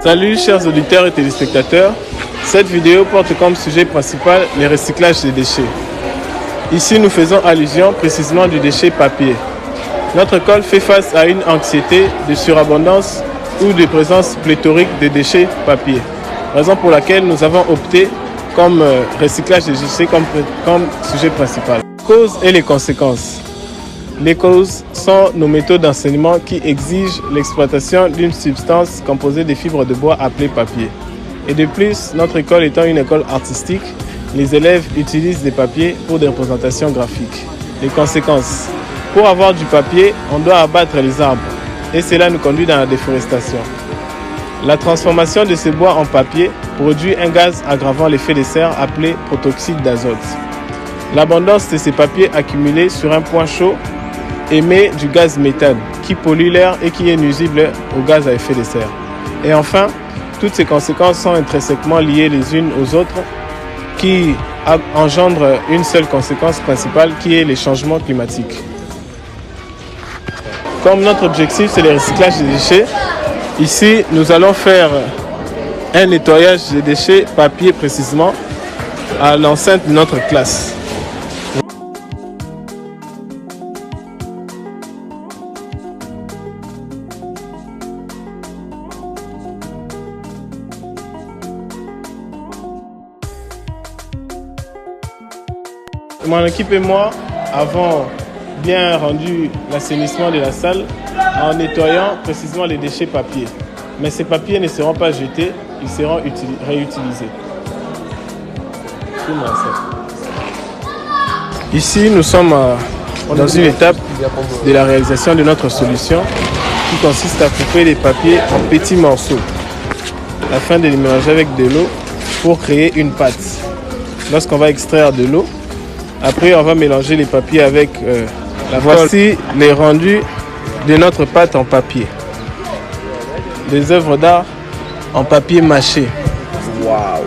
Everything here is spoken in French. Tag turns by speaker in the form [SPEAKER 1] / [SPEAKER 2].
[SPEAKER 1] Salut chers auditeurs et téléspectateurs, cette vidéo porte comme sujet principal les recyclages des déchets. Ici nous faisons allusion précisément du déchet papier. Notre école fait face à une anxiété de surabondance ou de présence pléthorique de déchets papier, raison pour laquelle nous avons opté comme recyclage des déchets comme sujet principal. Les causes et les conséquences. Les causes sont nos méthodes d'enseignement qui exigent l'exploitation d'une substance composée de fibres de bois appelée papier. Et de plus, notre école étant une école artistique, les élèves utilisent des papiers pour des représentations graphiques. Les conséquences. Pour avoir du papier, on doit abattre les arbres et cela nous conduit dans la déforestation. La transformation de ces bois en papier produit un gaz aggravant l'effet de serre appelé protoxyde d'azote. L'abondance de ces papiers accumulés sur un point chaud émet du gaz méthane qui pollue l'air et qui est nuisible au gaz à effet de serre. Et enfin, toutes ces conséquences sont intrinsèquement liées les unes aux autres qui engendrent une seule conséquence principale qui est les changements climatiques. Comme notre objectif c'est le recyclage des déchets, ici nous allons faire un nettoyage des déchets papier précisément à l'enceinte de notre classe. Mon équipe et moi avons bien rendu l'assainissement de la salle en nettoyant précisément les déchets papier. Mais ces papiers ne seront pas jetés, ils seront réutilisés. Ici, nous sommes dans une étape de la réalisation de notre solution qui consiste à couper les papiers en petits morceaux afin de les mélanger avec de l'eau pour créer une pâte. Lorsqu'on va extraire de l'eau, après, on va mélanger les papiers avec la colle. Voici les rendus de notre pâte en papier. Des œuvres d'art en papier mâché. Waouh!